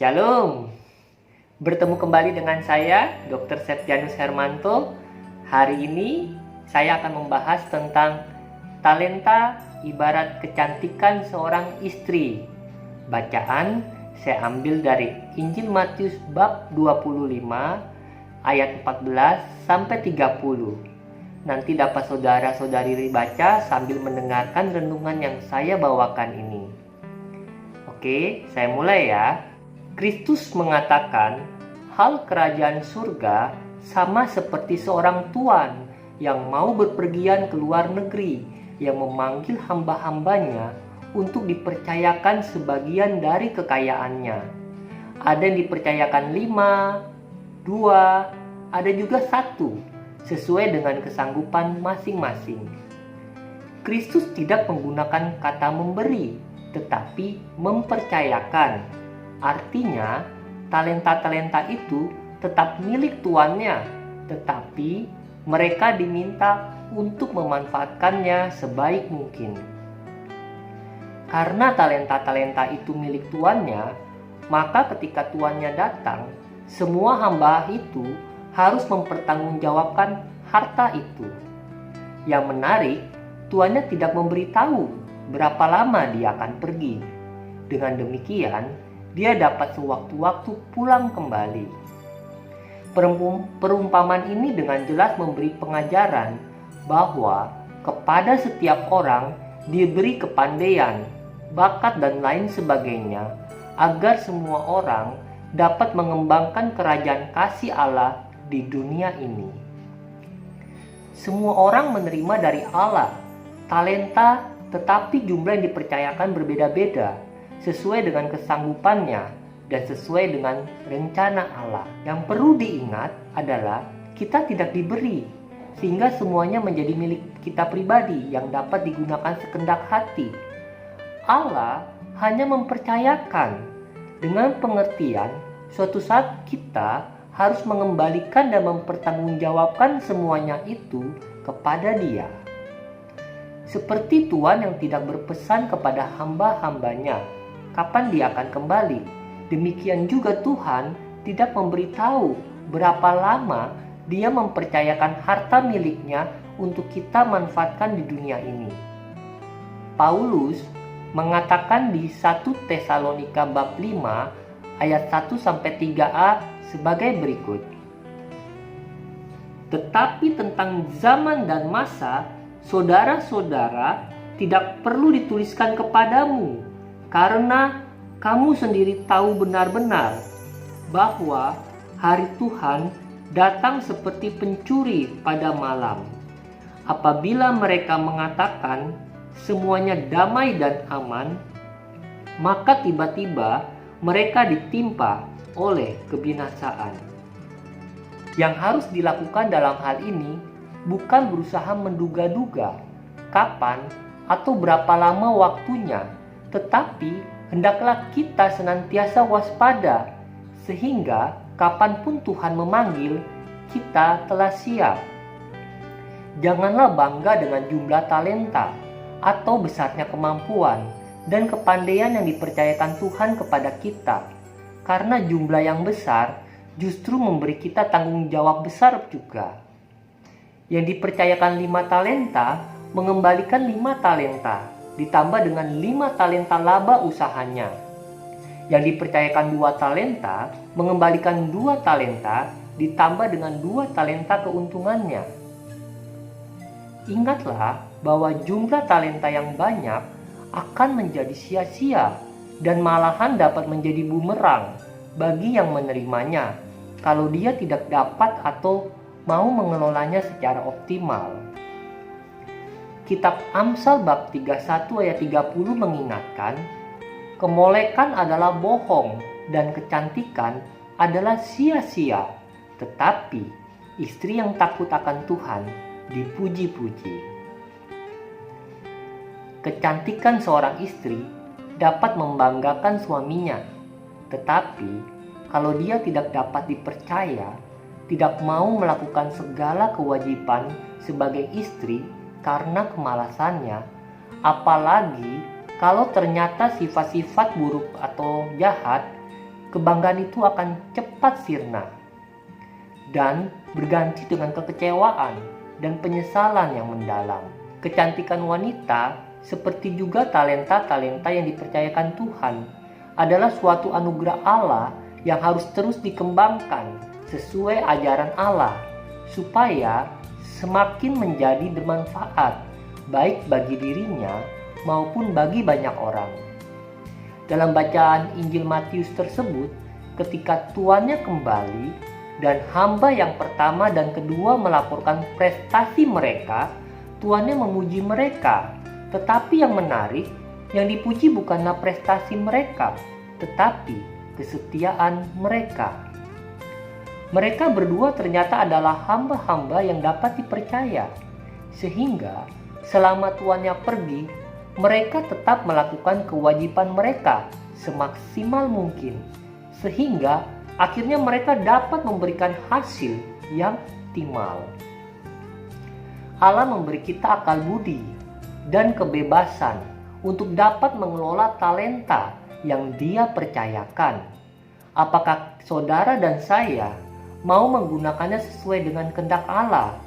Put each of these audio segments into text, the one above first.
Shalom. Bertemu kembali dengan saya, Dr. Septianus Hermanto. Hari ini saya akan membahas tentang talenta ibarat kecantikan seorang istri. Bacaan saya ambil dari Injil Matius bab 25 ayat 14 sampai 30. Nanti dapat saudara-saudari baca sambil mendengarkan renungan yang saya bawakan ini. Oke, saya mulai ya. Kristus mengatakan, hal kerajaan surga sama seperti seorang tuan yang mau berpergian ke luar negeri, yang memanggil hamba-hambanya untuk dipercayakan sebagian dari kekayaannya. Ada yang dipercayakan 5, 2, ada juga 1, sesuai dengan kesanggupan masing-masing. Kristus tidak menggunakan kata memberi, tetapi mempercayakan. Artinya, talenta-talenta itu tetap milik tuannya, tetapi mereka diminta untuk memanfaatkannya sebaik mungkin. Karena talenta-talenta itu milik tuannya, maka ketika tuannya datang, semua hamba itu harus mempertanggungjawabkan harta itu. Yang menarik, tuannya tidak memberitahu berapa lama dia akan pergi. Dengan demikian, dia dapat sewaktu-waktu pulang kembali. Perumpamaan ini dengan jelas memberi pengajaran bahwa kepada setiap orang diberi kepandaian, bakat dan lain sebagainya agar semua orang dapat mengembangkan kerajaan kasih Allah di dunia ini. Semua orang menerima dari Allah talenta, tetapi jumlah yang dipercayakan berbeda-beda sesuai dengan kesanggupannya dan sesuai dengan rencana Allah. Yang perlu diingat adalah kita tidak diberi sehingga semuanya menjadi milik kita pribadi yang dapat digunakan sekendak hati. Allah hanya mempercayakan dengan pengertian suatu saat kita harus mengembalikan dan mempertanggungjawabkan semuanya itu kepada Dia. Seperti Tuhan yang tidak berpesan kepada hamba-hambanya kapan dia akan kembali, demikian juga Tuhan tidak memberitahu berapa lama dia mempercayakan harta miliknya untuk kita manfaatkan di dunia ini. Paulus mengatakan di 1 Tesalonika bab 5 ayat 1-3a sebagai berikut. Tetapi tentang zaman dan masa, saudara-saudara tidak perlu dituliskan kepadamu, karena kamu sendiri tahu benar-benar bahwa hari Tuhan datang seperti pencuri pada malam. Apabila mereka mengatakan semuanya damai dan aman, maka tiba-tiba mereka ditimpa oleh kebinasaan. Yang harus dilakukan dalam hal ini bukan berusaha menduga-duga kapan atau berapa lama waktunya, tetapi hendaklah kita senantiasa waspada, sehingga kapanpun Tuhan memanggil, kita telah siap. Janganlah bangga dengan jumlah talenta atau besarnya kemampuan dan kepandaian yang dipercayakan Tuhan kepada kita, karena jumlah yang besar justru memberi kita tanggung jawab besar juga. Yang dipercayakan 5 talenta mengembalikan 5 talenta, ditambah dengan 5 talenta laba usahanya. Yang dipercayakan 2 talenta mengembalikan 2 talenta, ditambah dengan 2 talenta keuntungannya. Ingatlah bahwa jumlah talenta yang banyak akan menjadi sia-sia dan malahan dapat menjadi bumerang bagi yang menerimanya kalau dia tidak dapat atau mau mengelolanya secara optimal. Kitab Amsal bab 31 ayat 30 mengingatkan, kemolekan adalah bohong dan kecantikan adalah sia-sia, tetapi istri yang takut akan Tuhan dipuji-puji. Kecantikan seorang istri dapat membanggakan suaminya, tetapi kalau dia tidak dapat dipercaya, tidak mau melakukan segala kewajiban sebagai istri karena kemalasannya, apalagi kalau ternyata sifat-sifat buruk atau jahat kebanggaan itu akan cepat sirna dan berganti dengan kekecewaan dan penyesalan yang mendalam. Kecantikan wanita, seperti juga talenta-talenta yang dipercayakan Tuhan, adalah suatu anugerah Allah yang harus terus dikembangkan sesuai ajaran Allah, supaya semakin menjadi bermanfaat, baik bagi dirinya maupun bagi banyak orang. Dalam bacaan Injil Matius tersebut, ketika tuannya kembali dan hamba yang pertama dan kedua melaporkan prestasi mereka, tuannya memuji mereka. Tetapi yang menarik, yang dipuji bukanlah prestasi mereka, tetapi kesetiaan mereka. Mereka berdua ternyata adalah hamba-hamba yang dapat dipercaya, sehingga selama tuannya pergi, mereka tetap melakukan kewajiban mereka semaksimal mungkin, sehingga akhirnya mereka dapat memberikan hasil yang optimal. Allah memberi kita akal budi dan kebebasan untuk dapat mengelola talenta yang Dia percayakan. Apakah saudara dan saya mau menggunakannya sesuai dengan kehendak Allah,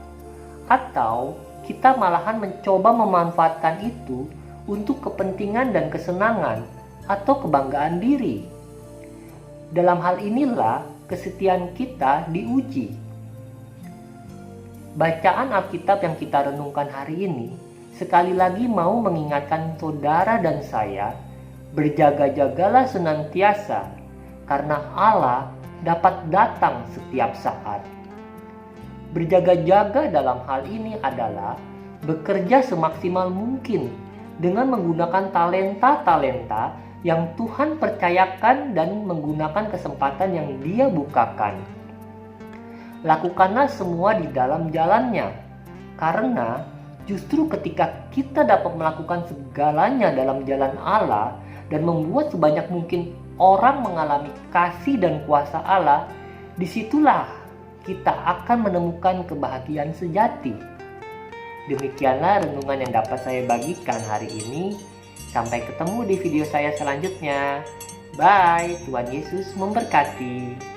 atau kita malahan mencoba memanfaatkan itu untuk kepentingan dan kesenangan atau kebanggaan diri? Dalam hal inilah kesetiaan kita diuji. Bacaan Alkitab yang kita renungkan hari ini sekali lagi mau mengingatkan saudara dan saya, berjaga-jagalah senantiasa, karena Allah dapat datang setiap saat. Berjaga-jaga dalam hal ini adalah bekerja semaksimal mungkin dengan menggunakan talenta-talenta yang Tuhan percayakan dan menggunakan kesempatan yang Dia bukakan. Lakukanlah semua di dalam jalannya, karena justru ketika kita dapat melakukan segalanya dalam jalan Allah dan membuat sebanyak mungkin orang mengalami kasih dan kuasa Allah, disitulah kita akan menemukan kebahagiaan sejati. Demikianlah renungan yang dapat saya bagikan hari ini. Sampai ketemu di video saya selanjutnya. Bye, Tuhan Yesus memberkati.